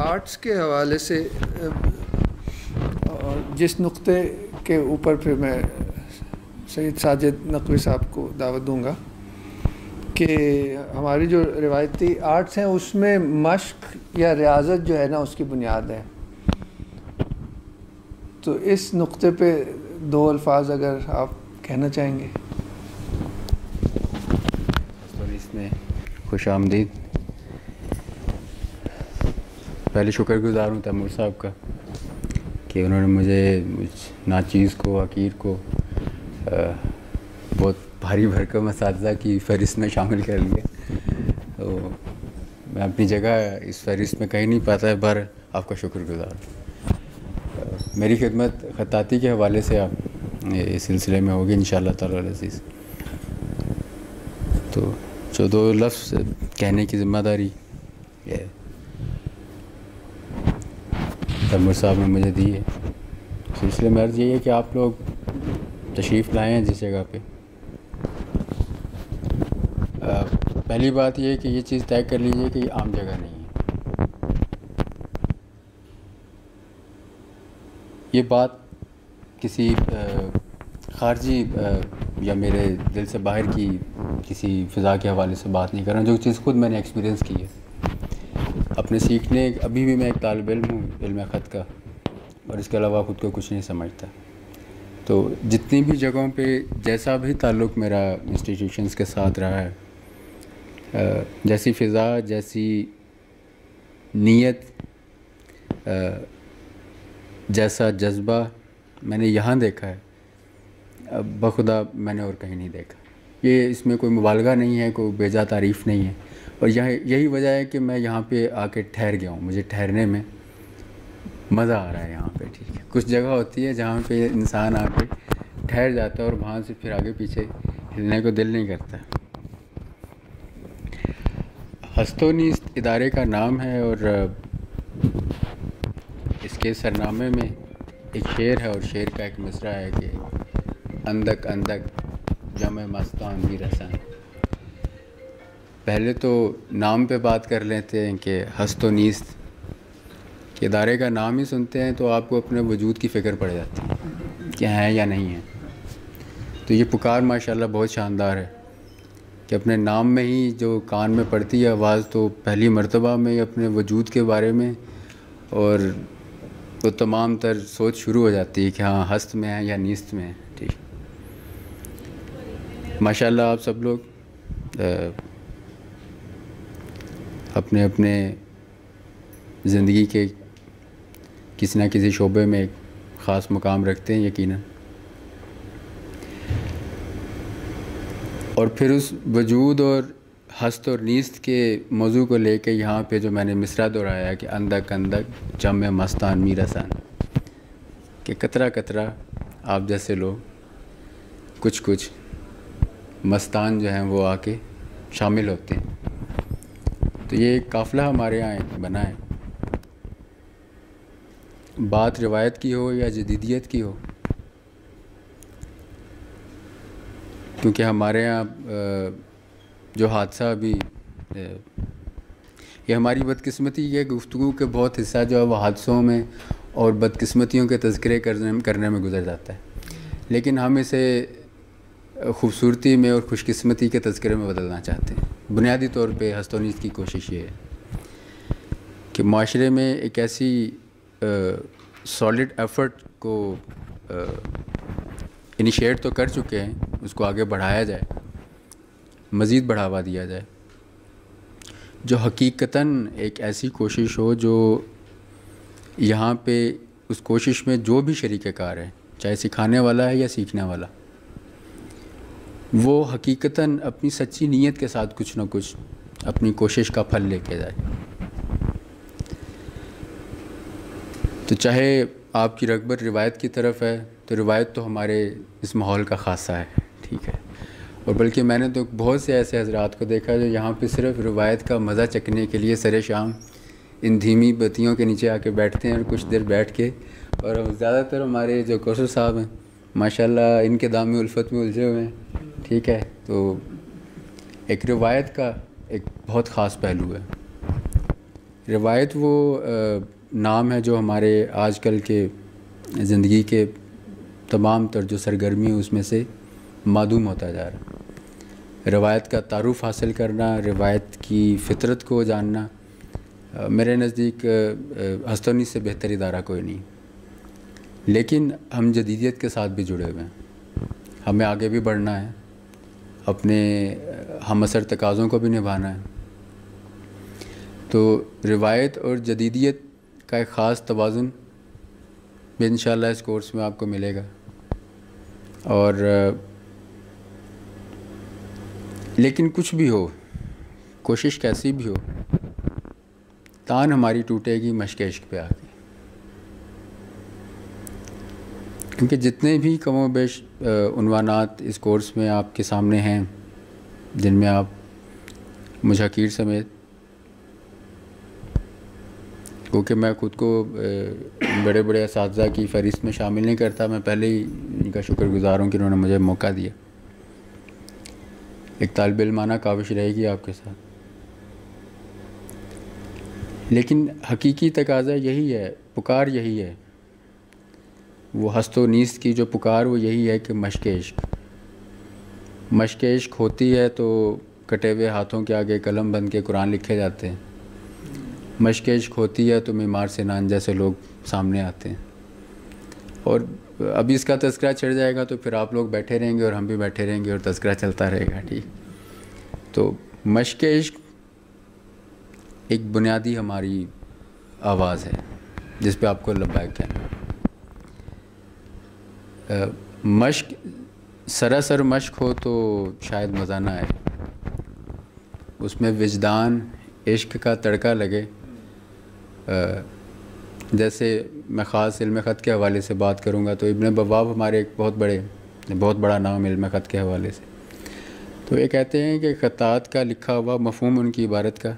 Arts کے حوالے سے جس نقطے کے اوپر پھر میں سید ساجد نقوی صاحب کو دعوت دوں گا کہ ہماری جو روایتی آرٹس ہیں اس میں مشق یا ریاضت جو ہے نا اس کی بنیاد ہے. تو اس نقطے پہ دو الفاظ اگر آپ کہنا چاہیں گے. اس میں خوش آمدید. پہلے شکر گزار ہوں تیمور صاحب کا کہ انہوں نے مجھے ناچیز کو عقیر کو بہت بھاری بھرکم اساتذہ کی فہرست میں شامل کر لیا. تو میں اپنی جگہ اس فہرست میں کہیں نہیں پاتا ہے، پر آپ کا شکر گزار ہوں. میری خدمت خطاطی کے حوالے سے آپ اس سلسلے میں ہوگی انشاءاللہ تعالی العزیز. تو جو دو لفظ کہنے کی ذمہ داری ہے تیمور صاحب نے مجھے دی ہے. سلسلے میں عرض یہ ہے کہ آپ لوگ تشریف لائے ہیں جس جگہ پہ. پہلی بات یہ ہے کہ یہ چیز طے کر لیجئے کہ یہ عام جگہ نہیں ہے. یہ بات کسی خارجی یا میرے دل سے باہر کی کسی فضا کے حوالے سے بات نہیں کر رہا، جو چیز خود میں نے ایکسپیرینس کی ہے اپنے سیکھنے. ابھی بھی میں ایک طالب علم ہوں علم خط کا، اور اس کے علاوہ خود کو کچھ نہیں سمجھتا. تو جتنی بھی جگہوں پہ جیسا بھی تعلق میرا انسٹیٹیوشنز کے ساتھ رہا ہے، جیسی فضا، جیسی نیت، جیسا جذبہ میں نے یہاں دیکھا ہے بخدا میں نے اور کہیں نہیں دیکھا. یہ اس میں کوئی مبالغہ نہیں ہے، کوئی بیجا تعریف نہیں ہے. اور یہی وجہ ہے کہ میں یہاں پہ آ کے ٹھہر گیا ہوں. مجھے ٹھہرنے میں مزہ آ رہا ہے یہاں پہ. ٹھیک ہے، کچھ جگہ ہوتی ہے جہاں پہ انسان آ کے ٹھہر جاتا ہے اور وہاں سے پھر آگے پیچھے ہلنے کو دل نہیں کرتا. ہست و نیست ادارے کا نام ہے، اور اس کے سرنامے میں ایک شعر ہے، اور شعر کا ایک مصرعہ ہے کہ اندک اندک جمع مستان بھی رسن. پہلے تو نام پہ بات کر لیتے ہیں کہ ہست و نیست کہ ادارے کا نام ہی سنتے ہیں تو آپ کو اپنے وجود کی فکر پڑ جاتی ہے کہ ہیں یا نہیں ہیں. تو یہ پکار ماشاءاللہ بہت شاندار ہے کہ اپنے نام میں ہی جو کان میں پڑتی ہے آواز، تو پہلی مرتبہ میں اپنے وجود کے بارے میں اور وہ تمام تر سوچ شروع ہو جاتی ہے کہ ہاں ہست میں ہیں یا نیست میں ہیں. ٹھیک، ماشاءاللہ آپ سب لوگ اپنے اپنے زندگی کے کسی نہ کسی شعبے میں ایک خاص مقام رکھتے ہیں یقیناً. اور پھر اس وجود اور ہست اور نیست کے موضوع کو لے کے یہاں پہ جو میں نے مصرعہ دہرایا کہ اندک اندک جمع مستان می رسن، کہ قطرہ قطرہ آپ جیسے لوگ کچھ کچھ مستان جو ہیں وہ آ کے شامل ہوتے ہیں. تو یہ ایک قافلہ ہمارے یہاں بنا ہے. بات روایت کی ہو یا جدیدیت کی ہو، کیونکہ ہمارے یہاں جو حادثہ ابھی یہ ہماری بدقسمتی ہے، گفتگو کے بہت حصہ جو ہے وہ حادثوں میں اور بدقسمتیوں کے تذکرے کرنے میں گزر جاتا ہے. لیکن ہم اسے خوبصورتی میں اور خوش قسمتی کے تذکرے میں بدلنا چاہتے ہیں. بنیادی طور پہ ہست و نیست کی کوشش یہ ہے کہ معاشرے میں ایک ایسی سالڈ ایفرٹ کو انیشیٹ تو کر چکے ہیں، اس کو آگے بڑھایا جائے، مزید بڑھاوا دیا جائے، جو حقیقتاً ایک ایسی کوشش ہو جو یہاں پہ اس کوشش میں جو بھی شریک کار ہے، چاہے سکھانے والا ہے یا سیکھنے والا، وہ حقیقتاً اپنی سچی نیت کے ساتھ کچھ نہ کچھ اپنی کوشش کا پھل لے کے جائے. تو چاہے آپ کی رغبت روایت کی طرف ہے تو روایت تو ہمارے اس ماحول کا خاصہ ہے. ٹھیک ہے، اور بلکہ میں نے تو بہت سے ایسے حضرات کو دیکھا جو یہاں پہ صرف روایت کا مزہ چکھنے کے لیے سر شام ان دھیمی بتیوں کے نیچے آ کے بیٹھتے ہیں، اور کچھ دیر بیٹھ کے، اور زیادہ تر ہمارے جو کوثر صاحب ہیں ماشاءاللہ ان کے دامی الفت میں الجھے ہوئے ہیں. ٹھیک ہے، تو ایک روایت کا ایک بہت خاص پہلو ہے. روایت وہ نام ہے جو ہمارے آج کل کے زندگی کے تمام تر جو سرگرمی ہے اس میں سے معدوم ہوتا جا رہا ہے۔ روایت کا تعارف حاصل کرنا، روایت کی فطرت کو جاننا میرے نزدیک ہستونی سے بہتر ادارہ کوئی نہیں۔ لیکن ہم جدیدیت کے ساتھ بھی جڑے ہوئے ہیں، ہمیں آگے بھی بڑھنا ہے، اپنے ہم اثر تقاضوں کو بھی نبھانا ہے۔ تو روایت اور جدیدیت کا ایک خاص توازن بھی انشاءاللہ اس کورس میں آپ کو ملے گا۔ اور لیکن کچھ بھی ہو، کوشش کیسی بھی ہو، تان ہماری ٹوٹے گی مشق عشق پہ آ کے، کیونکہ جتنے بھی کم و بیش عنوانات اس کورس میں آپ کے سامنے ہیں، جن میں آپ مجھ حقیر سمیت، کیونکہ میں خود کو بڑے بڑے اساتذہ کی فہرست میں شامل نہیں کرتا، میں پہلے ہی ان کا شکر گزار ہوں کہ انہوں نے مجھے موقع دیا۔ ایک طالب علمانہ کاوش رہے گی آپ کے ساتھ، لیکن حقیقی تقاضا یہی ہے، پکار یہی ہے، وہ ہست و نیست کی جو پکار وہ یہی ہے کہ مشق عشق۔ مشق عشق ہوتی ہے تو کٹے ہوئے ہاتھوں کے آگے قلم بند کے قرآن لکھے جاتے ہیں، مشق عشق ہوتی ہے تو معمار سنان جیسے لوگ سامنے آتے ہیں۔ اور ابھی اس کا تذکرہ چڑھ جائے گا تو پھر آپ لوگ بیٹھے رہیں گے اور ہم بھی بیٹھے رہیں گے اور تذکرہ چلتا رہے گا، ٹھیک۔ تو مشق عشق ایک بنیادی ہماری آواز ہے جس پہ آپ کو لبیک کہنا ہے۔ مشق سراسر مشق ہو تو شاید مزہ نہ آئے، اس میں وجدان عشق کا تڑکا لگے۔ جیسے میں خاص علم خط کے حوالے سے بات کروں گا تو ابن بواب ہمارے ایک بہت بڑا نام علم خط کے حوالے سے، تو یہ کہتے ہیں کہ خطاط کا لکھا ہوا مفہوم ان کی عبارت کا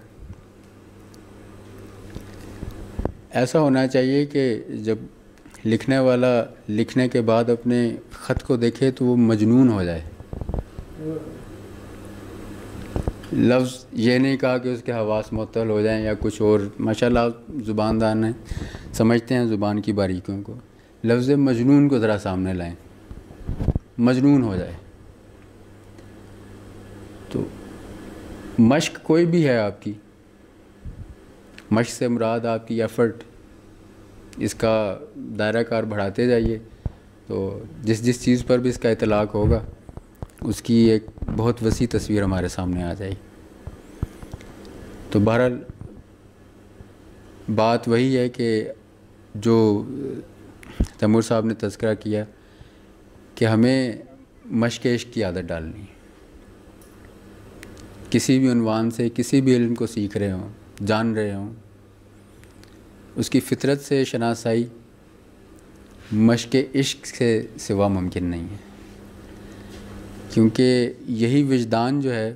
ایسا ہونا چاہیے کہ جب لکھنے والا لکھنے کے بعد اپنے خط کو دیکھے تو وہ مجنون ہو جائے۔ لفظ یہ نہیں کہا کہ اس کے حواس معطل ہو جائیں یا کچھ اور، ماشاءاللہ آپ زبان دان ہیں، سمجھتے ہیں زبان کی باریکیوں کو، لفظ مجنون کو ذرا سامنے لائیں، مجنون ہو جائے۔ تو مشق کوئی بھی ہے آپ کی، مشق سے مراد آپ کی ایفرٹ، اس کا دائرہ کار بڑھاتے جائیے تو جس چیز پر بھی اس کا اطلاق ہوگا اس کی ایک بہت وسیع تصویر ہمارے سامنے آ جائے۔ تو بہرحال بات وہی ہے کہ جو تیمور صاحب نے تذکرہ کیا کہ ہمیں مشق عشق کی عادت ڈالنی ہے، کسی بھی عنوان سے کسی بھی علم کو سیکھ رہے ہوں، جان رہے ہوں، اس کی فطرت سے شناسائی مشق عشق سے سوا ممکن نہیں ہے، کیونکہ یہی وجدان جو ہے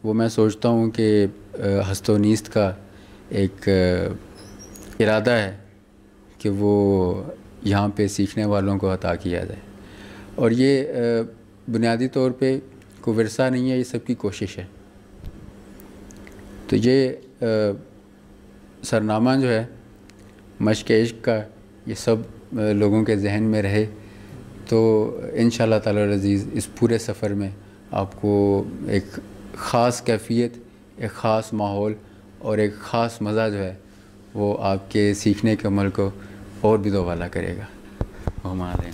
وہ میں سوچتا ہوں کہ ہست و نیست کا ایک ارادہ ہے کہ وہ یہاں پہ سیکھنے والوں کو عطا کیا جائے، اور یہ بنیادی طور پہ کوئی ورثہ نہیں ہے، یہ سب کی کوشش ہے۔ تو یہ سرنامہ جو ہے مشق عشق کا، یہ سب لوگوں کے ذہن میں رہے تو انشاءاللہ تعالی العزیز اس پورے سفر میں آپ کو ایک خاص کیفیت، ایک خاص ماحول اور ایک خاص مزہ جو ہے وہ آپ کے سیکھنے کے عمل کو اور بھی دوبالا کرے گا۔ ہمارے